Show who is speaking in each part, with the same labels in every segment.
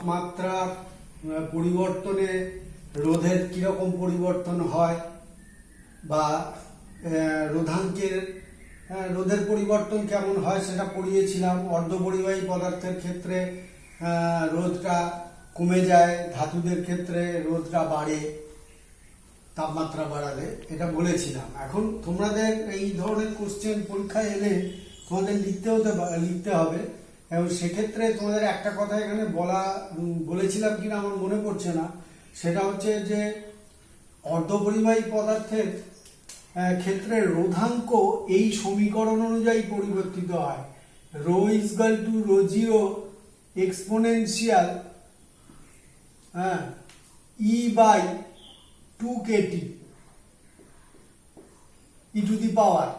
Speaker 1: তাপমাত্রার পরিবর্তনে রোধের কিরকম পরিবর্তন হয় বা রোধাঙ্কের রোধের পরিবর্তন কেমন হয় সেটা পড়িয়েছিলাম। অর্ধপরিবাহী পদার্থের ক্ষেত্রে রোধটা কমে যায়, ধাতুদের ক্ষেত্রে রোধটা বাড়ে তাপমাত্রা বাড়ালে, এটা বলেছিলাম। এখন তোমাদের এই ধরনের কোশ্চেন পরীক্ষায় এলে তোমাদের লিখতে হবে, এবং সেক্ষেত্রে তোমাদের একটা কথা এখানে বলেছিলাম কিনা আমার মনে পড়ছে না, সেটা হচ্ছে যে অর্ধপরিবাহী পদার্থের ক্ষেত্রে রোধাঙ্ক এই সমীকরণ অনুযায়ী পরিবর্তিত হয়। Rho equal to rho zero exponential e by 2kT e to the power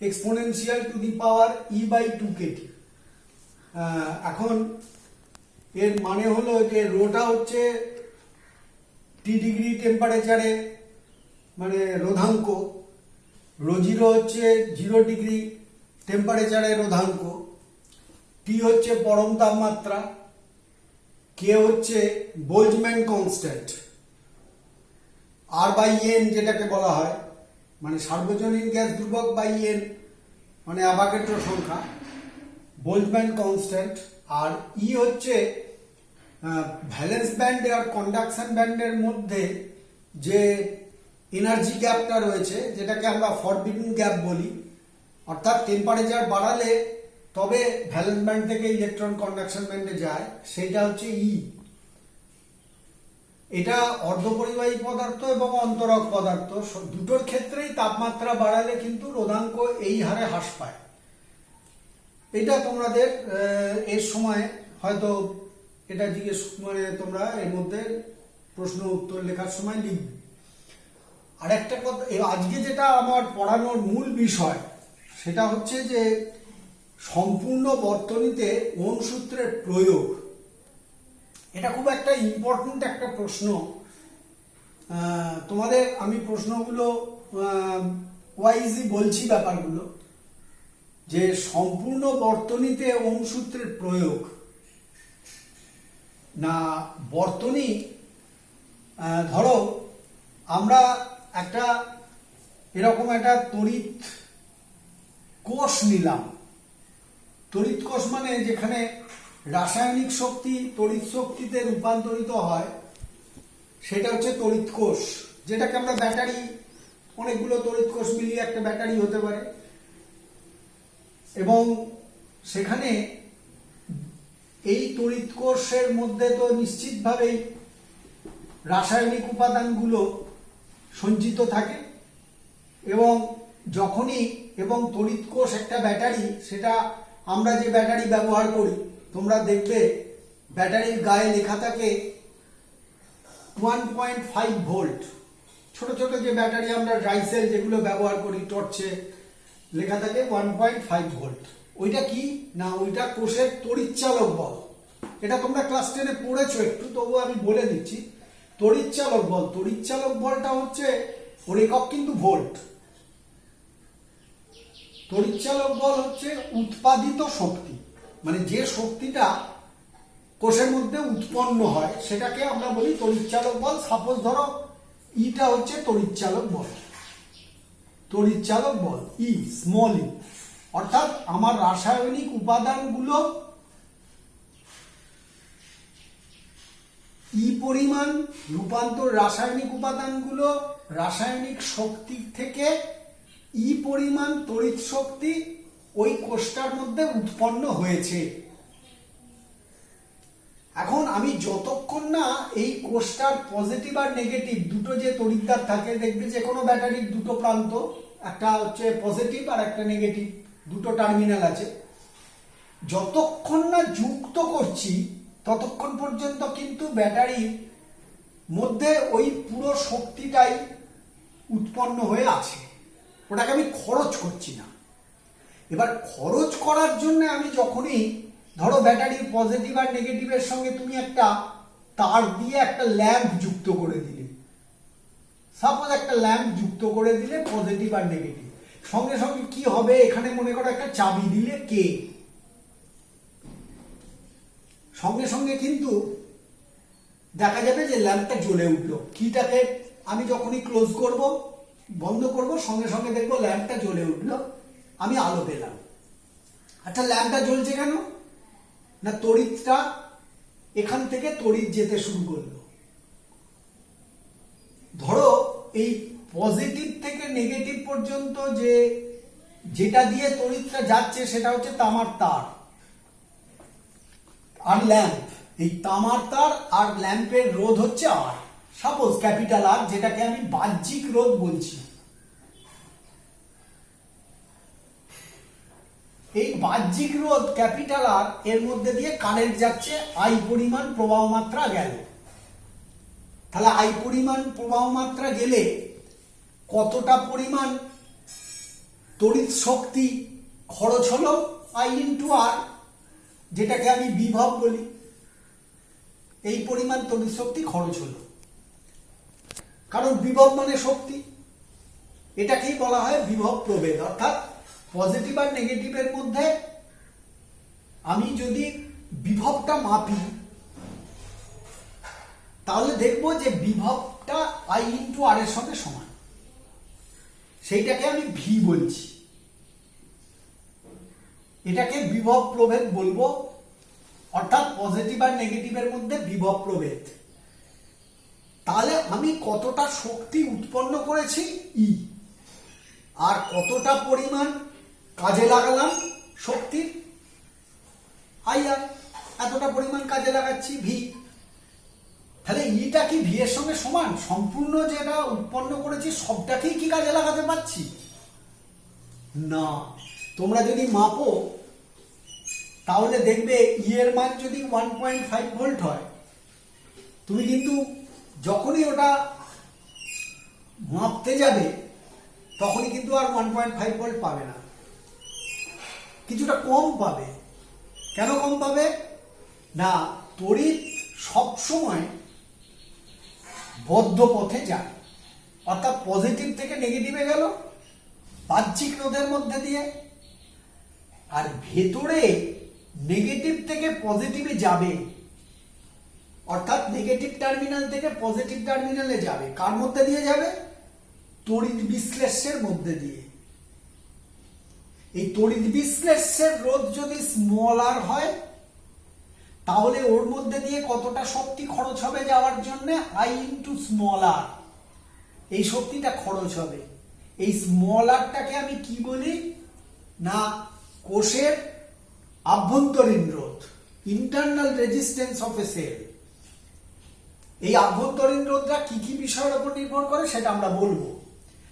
Speaker 1: exponential to the power e by 2kT। এখন এর মানে হলো যে রোটা হচ্ছে টি ডিগ্রি টেম্পারেচারে মানে রোধাঙ্ক, রো জিরো হচ্ছে 0 ডিগ্রি টেম্পারেচারে রোধাঙ্ক, টি হচ্ছে পরম তাপমাত্রা, কে হচ্ছে Boltzmann constant, R by N যেটাকে বলা হয় মানে সার্বজনীন গ্যাস ধ্রুবক বাই এন মানে অ্যাভোগাড্রো সংখ্যা, বোল্টজম্যান কনস্ট্যান্ট। আর ই হচ্ছে ভ্যালেন্স ব্যান্ড আর কন্ডাকশন ব্যান্ডের মধ্যে যে এনার্জি গ্যাপটা রয়েছে, যেটাকে আমরা ফরবিডেন গ্যাপ বলি, অর্থাৎ টেম্পারেচার বাড়ালে তবে ভ্যালেন্স ব্যান্ড থেকে ইলেকট্রন কন্ডাকশন ব্যান্ডে যায়, সেটা হচ্ছে ই। এটা অর্ধপরিবাহী পদার্থ এবং অন্তরক পদার্থ দুটোর ক্ষেত্রেই তাপমাত্রা বাড়ালে কিন্তু রোধাঙ্ক এই হারে হ্রাস পায়। এটা তোমাদের এর সময় হয়তো এটা জিজ্ঞেস মানে তোমরা এর মধ্যে প্রশ্ন উত্তর লেখার সময় লিখবে। আর একটা কথা, আজকে যেটা আমার পড়ানোর মূল বিষয় সেটা হচ্ছে যে সম্পূর্ণ বর্তনীতে ওহম সূত্রের প্রয়োগ। এটা খুব একটা ইম্পর্টেন্ট একটা প্রশ্ন। তোমাদের আমি প্রশ্নগুলো ওয়াইজই বলছি ব্যাপারগুলো, যে সম্পূর্ণ বর্তনীতে ওহম সূত্রের প্রয়োগ না বর্তনী। ধরো আমরা একটা এরকম একটা তড়িৎ কোষ নিলাম। তড়িৎ কোষ মানে যেখানে রাসায়নিক শক্তি তড়িৎ শক্তিতে রূপান্তরিত হয়, সেটা হচ্ছে তড়িৎ কোষ, যেটাকে আমরা ব্যাটারি, অনেকগুলো তড়িৎ কোষ মিলিয়ে একটা ব্যাটারি হতে পারে। এবং সেখানে এই তড়িৎ কোষের মধ্যে তো নিশ্চিতভাবেই রাসায়নিক উপাদানগুলো সঞ্চিত থাকে, এবং যখনই এবং তড়িৎ কোষ একটা ব্যাটারি, সেটা আমরা যে ব্যাটারি ব্যবহার করি তোমরা দেখবে ব্যাটারির গায়ে লেখা থাকে 1.5 ভোল্ট। ছোট ছোট যে ব্যাটারি আমরা ড্রাইসেল যেগুলো ব্যবহার করি টর্চে, লেখা থাকে 1.5 ভোল্ট। ওইটা কি না, ওইটা কোষের তড়িৎচালক বল। এটা তোমরা ক্লাস 10-এ পড়েছো একটু, তবুও আমি বলে দিচ্ছি। তড়িৎচালক বল, তড়িৎচালক বলটা হচ্ছে ওর একক কিন্তু ভোল্ট। তড়িৎচালক বল হচ্ছে উৎপাদিত শক্তি, মানে যে শক্তিটা কোষের মধ্যে উৎপন্ন হয় সেটাকে আমরা বলি তড়িৎচালক বল। সাপোজ ধরো ইটা হচ্ছে তড়িৎচালক বল, তড়িৎচালক বল ই, স্মল ই, অর্থাৎ আমার রাসায়নিক উপাদানগুলো ই পরিমাণ রূপান্তর, রাসায়নিক উপাদানগুলো রাসায়নিক শক্তি থেকে ই পরিমাণ তড়িৎ শক্তি ওই কোষটার মধ্যে উৎপন্ন হয়েছে। এখন আমি যতক্ষণ না এই কোষটার পজিটিভ আর নেগেটিভ দুটো যে তড়িৎদ্বার থাকে, দেখবে যে কোনো ব্যাটারির দুটো প্রান্ত, একটা হচ্ছে পজিটিভ আর একটা নেগেটিভ, দুটো টার্মিনাল আছে, যতক্ষণ না যুক্ত করছি ততক্ষণ পর্যন্ত কিন্তু ব্যাটারির মধ্যে ওই পুরো শক্তিটাই উৎপন্ন হয়ে আছে, ওটাকে আমি খরচ করছি না। এবার খরচ করার জন্য আমি যখনই ধরো ব্যাটারির পজিটিভ আর নেগেটিভের সঙ্গে তুমি একটা তার দিয়ে একটা ল্যাম্প যুক্ত করে দিলে, সাপোজ একটা ল্যাম্প যুক্ত করে দিলে পজিটিভ আর নেগেটিভ, সঙ্গে সঙ্গে কি হবে, এখানে মনে করো একটা চাবি দিলে কে, সঙ্গে সঙ্গে কিন্তু দেখা যাবে যে ল্যাম্পটা জ্বলে উঠলো। কিটাকে আমি যখনই ক্লোজ করব, বন্ধ করব, সঙ্গে সঙ্গে দেখবো ল্যাম্পটা জ্বলে উঠলো, আমি আলো পেলাম। আচ্ছা, ল্যাম্পটা জ্বলছে কেন? না তড়িৎটা এখান থেকে তড়িৎ যেতে শুরু করলো। ধরো এই পজিটিভ থেকে নেগেটিভ পর্যন্ত যেটা দিয়ে তড়িৎটা যাচ্ছে সেটা হচ্ছে তামার তার আর ল্যাম্প। এই তামার তার আর ল্যাম্পের রোধ হচ্ছে আর, সাপোজ ক্যাপিটাল আর, যেটাকে আমি বাহ্যিক রোধ বলছি। এই বাহ্যিক রোধ ক্যাপিটাল আর এর মধ্যে দিয়ে কারেন্ট যাচ্ছে, আই পরিমাণ প্রবাহ মাত্রা গেল। তাহলে আই পরিমাণ প্রবাহ মাত্রা গেলে কতটা পরিমাণ তড়িৎ শক্তি খরচ হলো? আই ইন্টু আর, যেটাকে আমি বিভব বলি। এই পরিমাণ তড়িৎ শক্তি খরচ হলো, কারণ বিভব মানে শক্তি। এটাকেই বলা হয় বিভব প্রভেদ। অর্থাৎ পজিটিভ আর নেগেটিভের মধ্যে আমি যদি বিভবটা মাপি, তাহলে দেখবো যে বিভবটা আই ইন্টু আর এর সঙ্গে সমান। সেইটাকে আমি ভি বলছি, এটাকে বিভব প্রভেদ বলবো। অর্থাৎ পজিটিভ আর নেগেটিভের মধ্যে বিভব প্রভেদ। তাহলে আমি কতটা শক্তি উৎপন্ন করেছি ই, আর কতটা পরিমাণ কাজে লাগালাম শক্তির আই আর, এতটা পরিমাণ কাজে লাগাচ্ছি ভি। তাহলে ইটা কি ভি এর সঙ্গে সমান? সম্পূর্ণ যেটা উৎপন্ন করেছি সবটাকেই কি কাজে লাগাতে পারছি না। তোমরা যদি মাপো তাহলে দেখবে ই এর মান যদি 1.5 ভোল্ট হয়, তুমি কিন্তু যখনই ওটা মাপতে যাবে তখনই কিন্তু আর 1.5 ভোল্ট পাবে না, কিছুটা কম পাবে। কেন কম পাবে? না, তড়িৎ সবসময় বদ্ধ পথে যায়। অর্থাৎ পজিটিভ থেকে নেগেটিভে গেল বাহ্যিক রোধের মধ্যে দিয়ে, আর ভেতরে নেগেটিভ থেকে পজিটিভে যাবে। অর্থাৎ নেগেটিভ টার্মিনাল থেকে পজিটিভ টার্মিনালে যাবে। কার মধ্যে দিয়ে যাবে? তড়িৎ বিশ্লেষ্যের মধ্যে দিয়ে। এই তড়িৎ বিশ্লেষ্যের রোধ যদি স্মল আর হয়, তাহলে ওর মধ্যে দিয়ে কতটা শক্তি খরচ হবে যাওয়ার জন্য? আই ইন্টু স্মল আর, এই শক্তিটা খরচ হবে। এই স্মল আরটাকে আমি কি বলি? না কোষের আভ্যন্তরীণ রোধ, internal resistance of a cell. এই আভ্যন্তরীণ রোধটা কি কি বিষয়ের উপর নির্ভর করে সেটা আমরা বলবো।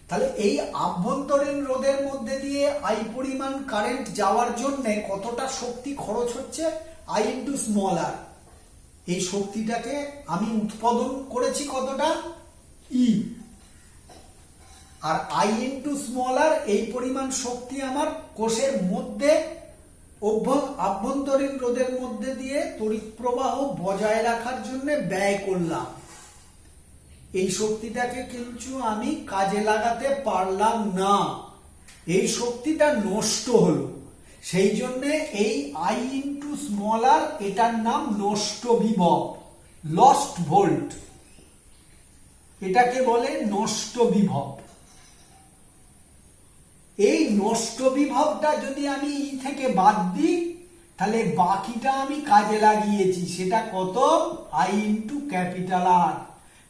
Speaker 1: তাহলে এই আভ্যন্তরীণ রোধের মধ্যে দিয়ে আই পরিমাণ কারেন্ট যাওয়ার জন্য কতটা শক্তি খরচ হচ্ছে? আই ইন্টু স্মল আর। এই শক্তিটাকে আমি উৎপাদন করেছি কতটা? ই। আর আই ইন্টু স্মল আর, এই পরিমাণ শক্তি আমার কোষের মধ্যে আভ্যন্তরীণ রোধের মধ্যে দিয়ে তড়িৎ প্রবাহ বজায় রাখার জন্য ব্যয় করলাম। এই শক্তিটাকে কিন্তু আমি কাজে লাগাতে পারলাম না, এই শক্তিটা নষ্ট হলো। সেই জন্য এই আই ইন্টু স্মল আর, এটার নাম নষ্ট বিভব, লস্ট ভোল্ট। এটাকে বলে নষ্ট বিভব। এই নষ্ট বিভবটা যদি আমি ই থেকে বাদ দিই, তাহলে বাকিটা আমি কাজে লাগিয়েছি। সেটা কত? I into capital R.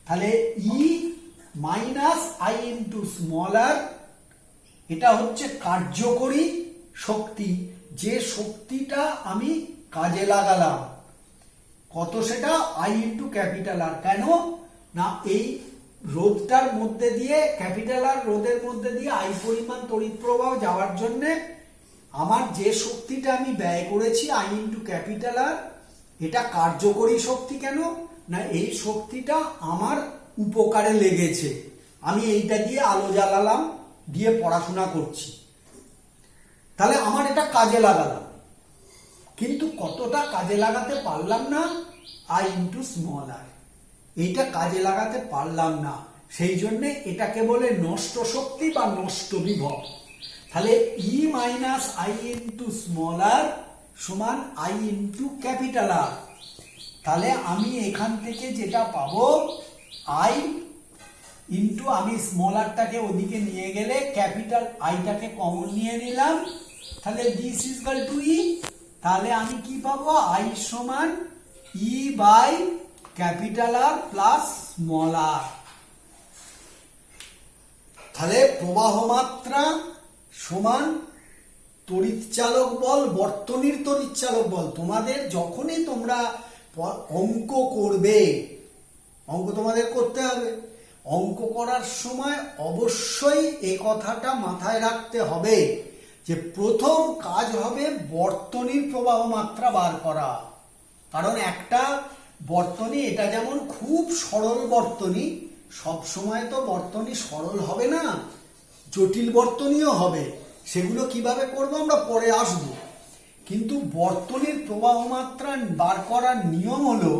Speaker 1: তাহলে E minus I into small R, এটা হচ্ছে কার্যকরী শক্তি, যে শক্তিটা আমি কাজে লাগালাম। কত সেটা? I into capital R. কেন না, এই রোধটার মধ্যে দিয়ে, ক্যাপিটাল আর রোধের মধ্যে দিয়ে আই পরিমাণ তড়িৎ প্রবাহ যাওয়ার জন্য আমার যে শক্তিটা আমি ব্যয় করেছি আই ইন্টু ক্যাপিটাল আর, এটা কার্যকরী শক্তি। কেন না, এই শক্তিটা আমার উপকারে লেগেছে। আমি এইটা দিয়ে আলো জ্বালালাম, দিয়ে পড়াশোনা করছি, তাহলে আমার এটা কাজে লাগালাম। কিন্তু কতটা কাজে লাগাতে পারলাম না? আই ইন্টু স্মল আর, এইটা কাজে লাগাতে পারলাম না। সেই জন্য এটাকে বলে নষ্ট শক্তি বা নষ্ট বিভব। তাহলে E minus I into small আর সমান আই ইন্টু ক্যাপিটাল আর।
Speaker 2: তাহলে আমি এখান থেকে যেটা পাবো আই ইন্টু, আমি স্মল আরটাকে ওদিকে নিয়ে গেলে ক্যাপিটাল আইটাকে কমন নিয়ে নিলাম, তাহলে this is equal to E. তাহলে আমি কি পাবো, আই সমান E by capital R plus small R. তাহলে প্রবাহ মাত্রা সমান তড়িৎ চালক বল, বর্তনীর তড়িৎ চালক বল। তোমাদের যখনই তোমরা অঙ্ক করবে, অঙ্ক তোমাদের করতে হবে, অঙ্ক করার সময় অবশ্যই এই কথাটা মাথায় রাখতে হবে যে প্রথম কাজ হবে বর্তনীর প্রবাহ মাত্রা বার করা। কারণ একটা বর্তনী, এটা যেমন খুব সরল বর্তনী, সব সময় তো বর্তনী সরল হবে না, জটিল বর্তনীও হবে। সেগুলো কিভাবে করবো আমরা পরে আসব। কিন্তু বর্তনীর প্রবাহ মাত্রা বার করার নিয়ম হলো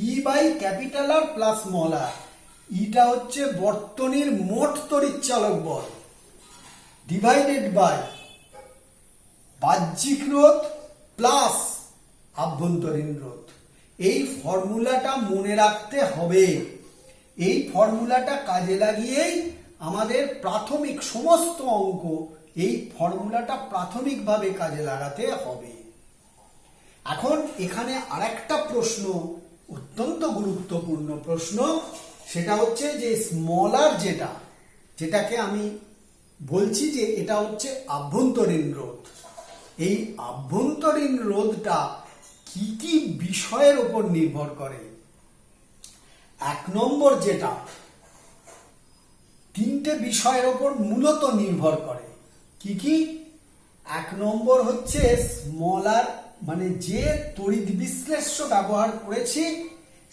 Speaker 2: E by capital R plus small R. ইটা হচ্ছে বর্তনীর মোট তড়িৎচালক বল ডিভাইডেড বাই বাহ্যিক রোধ প্লাস আভ্যন্তরীণ রোধ। এই ফর্মুলাটা মনে রাখতে হবে। এই ফর্মুলাটা কাজে লাগিয়েই আমাদের প্রাথমিক সমস্ত অঙ্ক, এই ফর্মুলাটা প্রাথমিকভাবে কাজে লাগাতে হবে। এখন এখানে আরেকটা প্রশ্ন, অত্যন্ত গুরুত্বপূর্ণ প্রশ্ন, সেটা হচ্ছে যে স্মল আর যেটাকে আমি বলছি যে এটা হচ্ছে আভ্যন্তরীণ রোধ। এই আভ্যন্তরীণ রোধটা কি কি বিষয়ের উপর নির্ভর করে? এক নম্বর যেটা, তিনটে বিষয়ের উপর মূলত নির্ভর করে। কি কি? এক নম্বর হচ্ছে স্মল আর, মানে যে তড়িৎ বিশ্লেষ্য ব্যবহার করেছি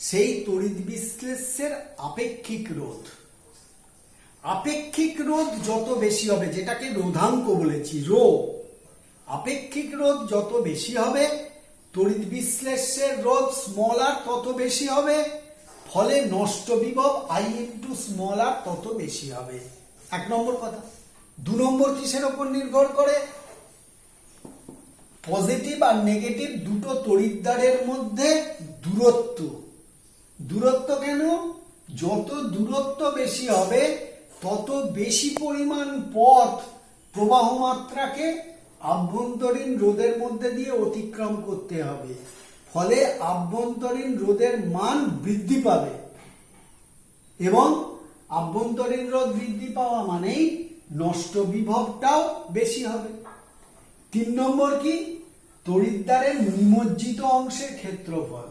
Speaker 2: সেই তড়িৎ বিশ্লেষ্যের আপেক্ষিক রোধ। আপেক্ষিক রোধ যত বেশি হবে, যেটাকে রোধাঙ্ক বলেছি রো, আপেক্ষিক রোধ যত বেশি হবে তড়িৎ বিশ্লেষ্যের রোধ স্মল আর তত বেশি হবে, ফলে নষ্ট বিভব আই ইন্টু স্মল আর তত বেশি হবে। এক নম্বর কথা। দু নম্বর কিসের উপর নির্ভর করে? পজিটিভ আর নেগেটিভ দুটো তড়িৎদ্বারের মধ্যে দূরত্ব। দূরত্ব কেন? যত দূরত্ব বেশি হবে তত বেশি পরিমাণ পথ প্রবাহ মাত্রাকে আভ্যন্তরীণ রোধের মধ্যে দিয়ে অতিক্রম করতে হবে, ফলে আভ্যন্তরীণ রোধের মান বৃদ্ধি পাবে, এবং আভ্যন্তরীণ রোধ বৃদ্ধি পাওয়া মানেই নষ্ট বিভবটাও বেশি হবে। তিন নম্বর কি? তড়িৎদ্বারের নিমজ্জিত অংশের ক্ষেত্রফল।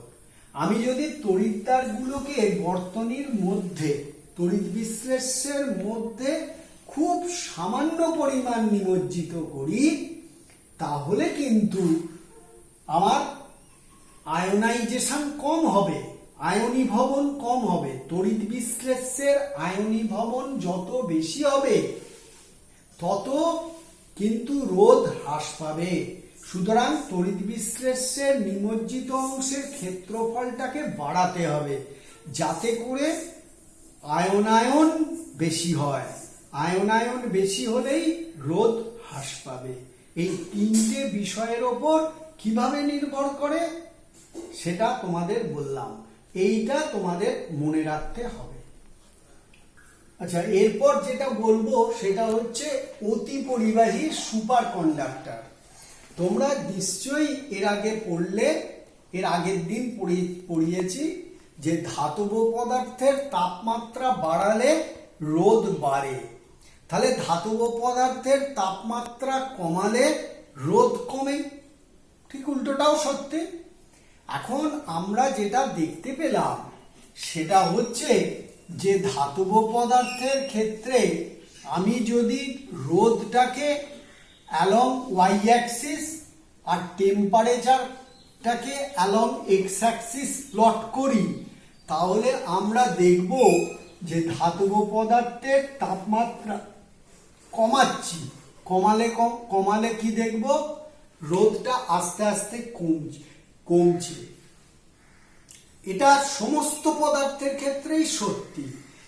Speaker 2: আমি যদি তড়িৎদ্বারগুলোকে বর্তনীর মধ্যে, তড়িৎ বিশ্লেষ্যের মধ্যে খুব সামান্য পরিমাণ নিমজ্জিত করি, তাহলে কিন্তু আমার আয়নাইজেশন কম হবে, আয়নীভবন কম হবে। তড়িৎ বিশ্লেষ্যের আয়নীভবন যত বেশি হবে তত কিন্তু রোধ হ্রাস পাবে। সুতরাং তড়িৎ বিশ্লেষ্যের নিমজ্জিত অংশের ক্ষেত্রফলটাকে বাড়াতে হবে, যাতে করে আয়নায়ন বেশি হয়। আয়নায়ন বেশি হলেই রোধ হ্রাস পাবে। এই তিনটে বিষয়ের ওপর কিভাবে নির্ভর করে সেটা তোমাদের বললাম, এইটা তোমাদের মনে রাখতে হবে। আচ্ছা, এরপর যেটা বলবো সেটা হচ্ছে অতি পরিবাহী সুপার কন্ডাক্টর। তোমরা নিশ্চয়ই এর আগে পড়লে, এর আগের দিন পড়িয়েছি যে ধাতব পদার্থের তাপমাত্রা বাড়ালে রোধ বাড়ে। তাহলে ধাতব পদার্থের তাপমাত্রা কমালে রোধ কমে, ঠিক উল্টোটাও সত্যি। এখন আমরা যেটা দেখতে পেলাম সেটা হচ্ছে যে ধাতব পদার্থের ক্ষেত্রে আমি যদি রোধটাকে অ্যালং ওয়াই অ্যাক্সিস আর টেম্পারেচারটাকে অ্যালং এক্স অ্যাক্সিস প্লট করি, তাহলে আমরা দেখব যে ধাতব পদার্থের তাপমাত্রা কমাচ্ছি। কমালে কি দেখব? রোধটা আস্তে আস্তে কমছে। এটা সমস্ত পদার্থের ক্ষেত্রেই সত্যি,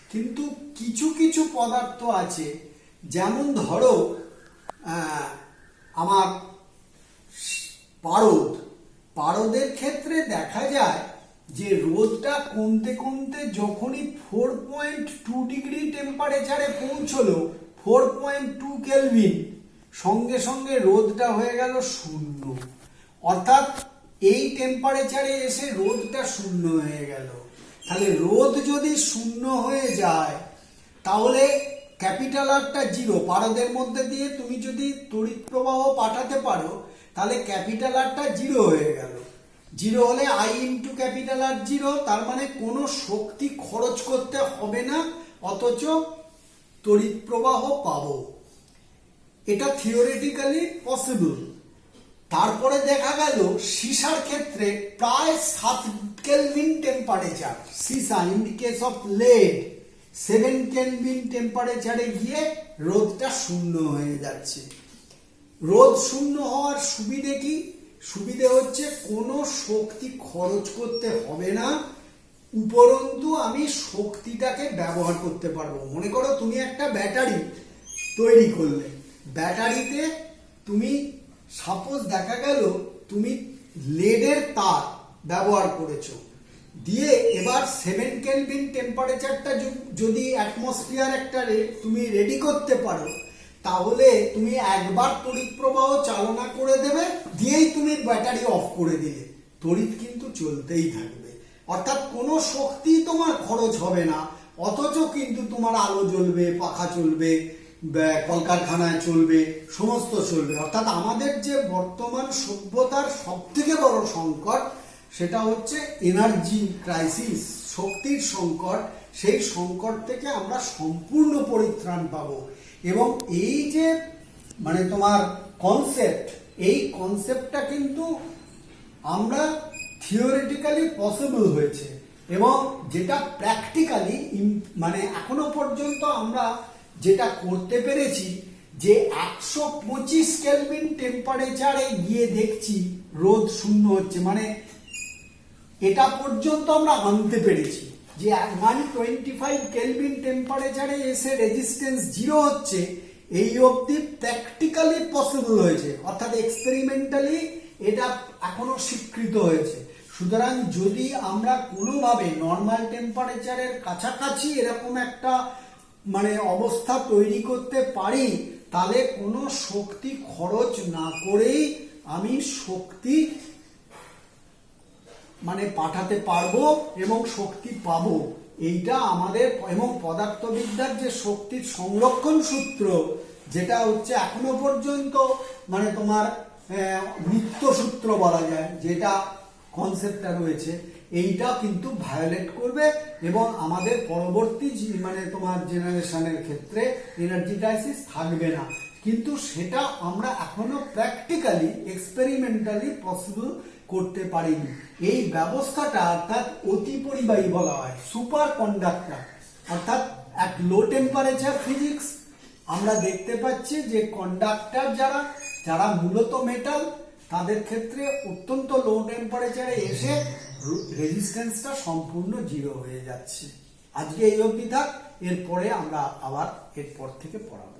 Speaker 2: কিন্তু কিছু কিছু পদার্থ আছে, যেমন ধরো আমার পারদ। পারদের ক্ষেত্রে দেখা যায় যে রোদটা কমতে কমতে যখনই 4.2 ডিগ্রি টেম্পারেচারে পৌঁছলো, 4.2 কেলভিন, সঙ্গে সঙ্গে রোদটা হয়ে গেল শূন্য। অর্থাৎ এই টেম্পারেচারে এসে রোদটা শূন্য হয়ে গেল। তাহলে রোদ যদি শূন্য হয়ে যায় তাহলে ক্যাপিটাল আরটা জিরো, পারদের মধ্যে দিয়ে তুমি যদি তড়িৎ প্রবাহ পাঠাতে পারো তাহলে ক্যাপিটাল আরটা জিরো হয়ে গেল। জিরো হলে I into capital R zero, তার মানে কোনো শক্তি খরচ করতে হবে না, অথচ তড়িৎ প্রবাহ পাবো। এটা থিওরিটিক্যালি পসিবল। তারপরে দেখা গেল সীসার ক্ষেত্রে প্রায় 7 কেলভিন টেম্পারেচার, সীসা in case of lead 7 kelvin টেম্পারেচারে গিয়ে রোদটা শূন্য হয়ে যাচ্ছে। রোদ শূন্য হওয়ার সুবিধে কি? সুবিধে হচ্ছে কোনো শক্তি খরচ করতে হবে না, উপরন্তু আমি শক্তিটাকে ব্যবহার করতে পারবো। মনে করো তুমি একটা ব্যাটারি তৈরি করলে, ব্যাটারিতে তুমি সাপোজ দেখা গেল তুমি লেডের তার ব্যবহার করেছো, দিয়ে এবার 7 কেলভিন টেম্পারেচারটা যদি অ্যাটমসফিয়ার একটা তুমি রেডি করতে পারো, তাহলে তুমি একবার তড়িৎ প্রবাহ চালনা করে দেবে, দিয়েই তুমি ব্যাটারি অফ করে দিলে, তড়িৎ কিন্তু চলতেই থাকবে। অর্থাৎ কোনো শক্তি তোমার খরচ হবে না, অথচ কিন্তু তোমার আলো জ্বলবে, পাখা চলবে, কলকারখানায় চলবে, সমস্ত চলবে। অর্থাৎ আমাদের যে বর্তমান সভ্যতার সব থেকে বড় সংকট সেটা হচ্ছে এনার্জি ক্রাইসিস, শক্তির সংকট। সেই সংকট থেকে আমরা সম্পূর্ণ পরিত্রাণ পাবো। এবং এই যে মানে তোমার কনসেপ্ট, এই কনসেপ্টটা কিন্তু আমরা থিওরিটিক্যালি পসিবল হয়েছে, এবং যেটা প্র্যাকটিক্যালি মানে এখনো পর্যন্ত আমরা যেটা করতে পেরেছি যে 125 কেলভিন টেম্পারেচারে গিয়ে দেখছি রোদ শূন্য হচ্ছে, মানে এটা পর্যন্ত আমরা আনতে পেরেছি যে 125 কেলভিন টেম্পারেচারে এসে রেজিস্ট্যান্স জিরো হচ্ছে। এই অবধি প্র্যাকটিক্যালি পসিবল হয়েছে, অর্থাৎ এক্সপেরিমেন্টালি এটা এখনো স্বীকৃত হয়েছে। সুতরাং যদি আমরা কোনোভাবে নর্মাল টেম্পারেচারের কাছাকাছি এরকম একটা মানে অবস্থা তৈরি করতে পারি, তাহলে কোনো শক্তি খরচ না করেই আমি শক্তি মানে পাঠাতে পারবো এবং শক্তি পাবো। এইটা আমাদের এবং পদার্থবিদ্যার যে শক্তির সংরক্ষণ সূত্র, যেটা হচ্ছে এখনো পর্যন্ত মানে তোমার নিত্য সূত্র বলা যায়, যেটা কনসেপ্টটা রয়েছে, এইটা কিন্তু ভায়োলেট করবে এবং আমাদের পরবর্তী মানে তোমার জেনারেশনের ক্ষেত্রে এনার্জি ক্রাইসিস থাকবে না। কিন্তু সেটা আমরা এখনো প্র্যাকটিক্যালি এক্সপেরিমেন্টালি পসিবল করতে পারিনি। এই ব্যবস্থাটা অর্থাৎ অতি পরিবাহী বলা হয়, সুপার কন্ডাক্টর, অর্থাৎ এক লো টেম্পারেচার ফিজিক্স। আমরা দেখতে পাচ্ছি যে কন্ডাক্টর যারা মূলত মেটাল, তাদের ক্ষেত্রে অত্যন্ত লো টেম্পারেচারে এসে রেজিস্ট্যান্সটা সম্পূর্ণ জিরো হয়ে যাচ্ছে। আজকে এই অবধি থাক, এরপরে আমরা আবার এরপর থেকে পড়াবো।